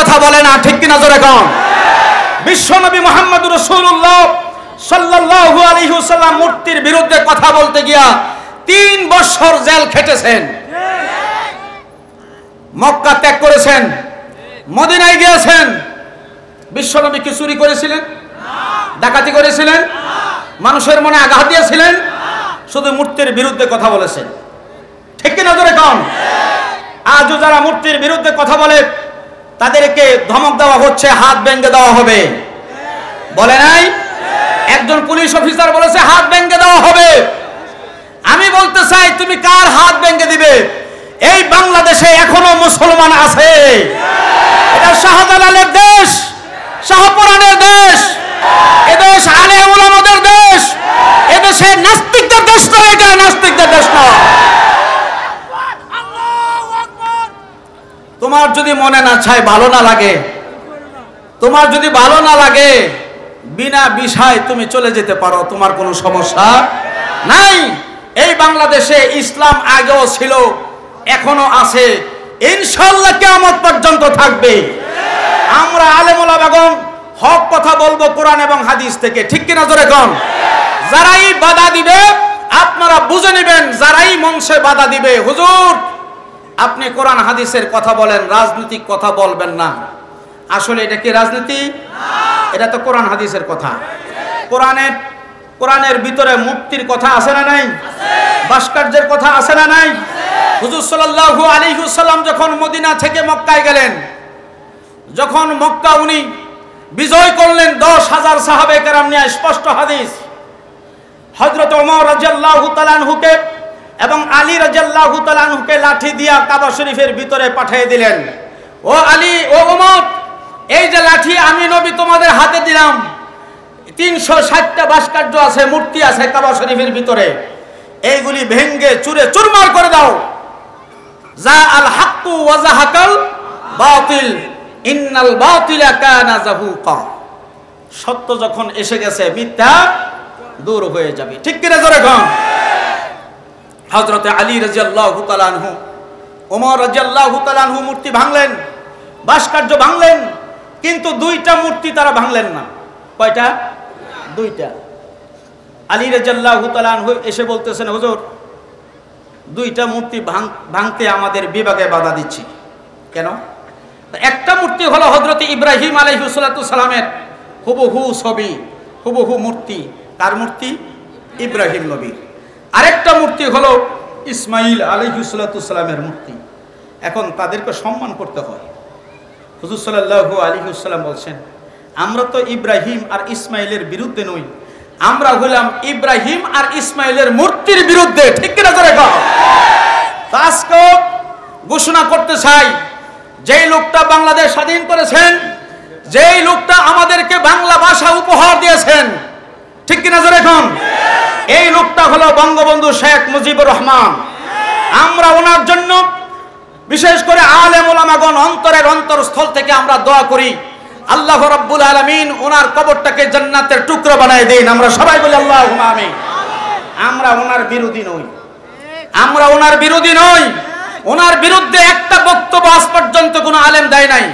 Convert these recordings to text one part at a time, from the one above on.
কথা বলে না, ঠিক কিনা জোরে কোন? বিশ্বনবী মুহাম্মদুর রাসূলুল্লাহ সাল্লাল্লাহু আলাইহি ওয়াসাল্লাম মূর্তির বিরুদ্ধে কথা বলতে গিয়া 3 বছর জেল খেটেছেন। মক্কা ত্যাগ করেছেন, মদিনায় গিয়েছেন। বিশ্বনবী কি চুরি করেছিলেন? ডাকাতি করেছিলেন? মানুষের মনে আঘাত দিয়েছিলেন? শুধু মূর্তির বিরুদ্ধে কথা বলেছেন, ঠিক কিনা জোরে কোন? আজও যারা মূর্তির বিরুদ্ধে কথা বলে তাদেরকে ধমক দেওয়া হচ্ছে, হাত ভেঙে দেওয়া হবে। বলে নাই? একজন পুলিশ অফিসার বলেছে হাত ভেঙে দেওয়া হবে। আমি বলতে চাই, তুমি কার হাত ভেঙে দিবে? এই বাংলাদেশে এখনো মুসলমান আছে। এটা শাহজালালের দেশ, শাহপুরানের দেশ, এদেশ আলেম ওলামাদের দেশ, এদেশে নাস্তিকদের দেশ নয়, এটা নাস্তিকদের দেশ নয়। তোমার যদি মনে না চায়, ভালো না লাগে, তোমার যদি ভালো না লাগে, বিনা বিষয় তুমি চলে যেতে পারো, তোমার কোনো সমস্যা নাই। এই বাংলাদেশে ইসলাম আগেও ছিল, এখনো আছে, ইনশাআল্লাহ কিয়ামত পর্যন্ত থাকবে। আমরা আলেম ওলামাগণ হক কথা বলবো কোরআন এবং হাদিস থেকে, ঠিক কিনা জোরে কোন? যারাই বাধা দিবে আপনারা বুঝে নেবেন, যারাই মঞ্চে বাধা দিবে, হুজুর আপনি কোরআন হাদিসের কথা বলেন, রাজনৈতিক কথা বলবেন না। আসলে এটা কি রাজনীতি? এটা তো কোরআন হাদিসের কথা। কোরআনের ভিতরে মুক্তির কথা আছে না নাই? ভাস্কর্যের কথা আছে না নাই? হুজুর সাল্লাল্লাহু আলাইহি ওয়াসাল্লাম যখন মদিনা থেকে মক্কায় গেলেন, যখন মক্কা উনি বিজয় করলেন 10,000 সাহাবে কেরাম নিয়ে, স্পষ্ট হাদিস, হযরত ওমর রাদিয়াল্লাহু তাআলা আনহুকে এবং আলী রাদিয়াল্লাহু তাআলা আনহুকে লাঠি দিয়া কাবা শরীফের ভিতরে পাঠিয়ে দিলেন। ও আলী, ও ওমর, এই যে লাঠি আমি নবী তোমাদের হাতে দিলাম, 360টা ভাস্কর্য আছে, মূর্তি আছে কাবা শরীফের ভিতরে, এইগুলি ভেঙ্গে চুরে চুরমার করে দাও। যা আল হাক্কু ওয়া যাহাকাল বাতিল ইন্নাল বাতিলা কানা যাহুকা। সত্য যখন এসে গেছে, মিথ্যা দূর হয়ে যাবে, ঠিক কিনা জোরে কোন? হযরত আলী রাদিয়াল্লাহু তাআলা আনহু, ওমর রাদিয়াল্লাহু তাআলা আনহু মূর্তি ভাঙলেন, ভাস্কর্য ভাঙলেন, কিন্তু 2টা মূর্তি তারা ভাঙলেন না। কয়টা? 2টা। আলী রাদিয়াল্লাহু তাআলা আনহু এসে বলতেছেন, হুজুর 2টা মূর্তি ভাঙতে আমাদের বিভাগে বাধা দিচ্ছি কেন? একটা মূর্তি হলো হযরত ইব্রাহিম আলাইহিস সালাতু সালামের হুবহু ছবি, হুবহু মূর্তি। কার মূর্তি? ইব্রাহিম নবীর। আরেকটা মূর্তি হলো ইসমাইল আলাইহিস সালাতু সালামের মূর্তি। এখন তাদেরকে সম্মান করতে হয়। হুজুর সাল্লাল্লাহু আলাইহি ওয়াসাল্লাম বলছেন, আমরা তো ইব্রাহিম আর ইসমাইলের বিরুদ্ধে নই, আমরা হলাম ইব্রাহিম আর ইসমাইলের মূর্তির বিরুদ্ধে, ঠিক কিনা জোরে কও? আজকে ঘোষণা করতে চাই, যেই লোকটা বাংলাদেশ স্বাধীন করেছেন, যেই লোকটা আমাদেরকে বাংলা ভাষা উপহার দিয়েছেন, ঠিক কিনা জোরে কোন? এই লোকটা হলো বঙ্গবন্ধু শেখ মুজিবুর রহমান। আমরা ওনার জন্য বিশেষ করে আলেম ওলামাগণ অন্তরের অন্তরস্থল থেকে আমরা দোয়া করি, আল্লাহ রাব্বুল আলামিন ওনার কবরটাকে জান্নাতের টুকরো বানায় দেন। আমরা সবাই বলি আল্লাহুম্মা আমিন। আমরা ওনার বিরোধী নই, আমরা ওনার বিরোধী নই। ওনার বিরুদ্ধে একটা বক্তব্য আজ পর্যন্ত কোনো আলেম দেয় নাই।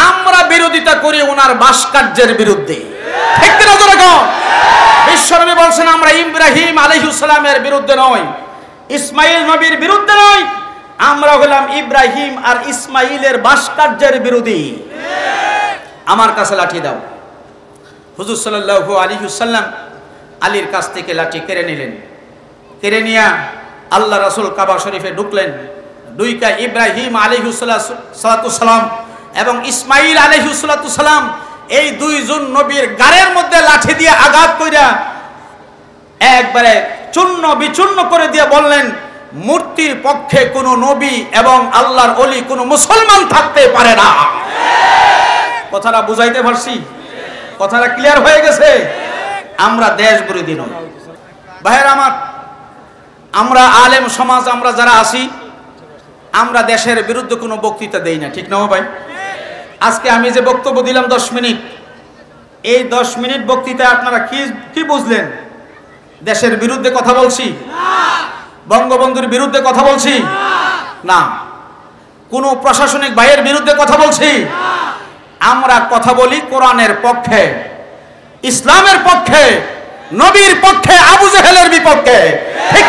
আমরা বিরোধিতা করি ওনার ভাস্কর্যের বিরুদ্ধে, ঠিক কিনা জোরে কোন? বিশ্বনবী বলছেন, আমরা ইব্রাহিম আলাইহিস সালামের বিরুদ্ধে নই, ইসমাইল নবীর বিরুদ্ধে নই, আমরা হলাম ইব্রাহিম আর ইসমাইলের ভাস্কর্যের বিরোধী। আমার কাছে লাঠি দাও। হুজুর সাল্লাল্লাহু আলাইহি ওয়াসাল্লাম আলীর কাছ থেকে লাঠি কেড়ে নিলেন। কেড়ে নিয়ে আল্লাহ রাসূল কাবা শরীফে ঢুকলেন। দুইটা ইব্রাহিম আলাইহিস সালাতু সালাম এবং ইসমাইল আলাইহিস সালাতু সালাম, এই 2 জন নবীর গাড়ের মধ্যে লাঠি দিয়ে আঘাত কইরা একবারে চূর্ণ বিচূর্ণ করে দিয়ে বললেন, মূর্তির পক্ষে কোনো নবী এবং আল্লাহর ওলি কোনো মুসলমান থাকতে পারে না। কথাটা বুঝাইতে পারছি? কথাটা ক্লিয়ার হয়ে গেছে? আমরা দেশ বিরোধী নই ভাইয়েরা আমার। আমরা আলেম সমাজ, আমরা যারা আছি, আমরা দেশের বিরুদ্ধে কোনো বক্তৃতা দেই না, ঠিক না ভাই? আজকে আমি যে বক্তব্য দিলাম 10 মিনিট, এই 10 মিনিট বক্তৃতায় আপনারা কি বুঝলেন? দেশের বিরুদ্ধে কথা বলছি? বঙ্গবন্ধুর বিরুদ্ধে কথা বলছি না। কোন প্রশাসনিক ভাইয়ের বিরুদ্ধে কথা বলছি আমরা কথা বলি কোরআনের পক্ষে, ইসলামের পক্ষে, নবীর পক্ষে, আবু জেহেলের বিপক্ষে। ঠিক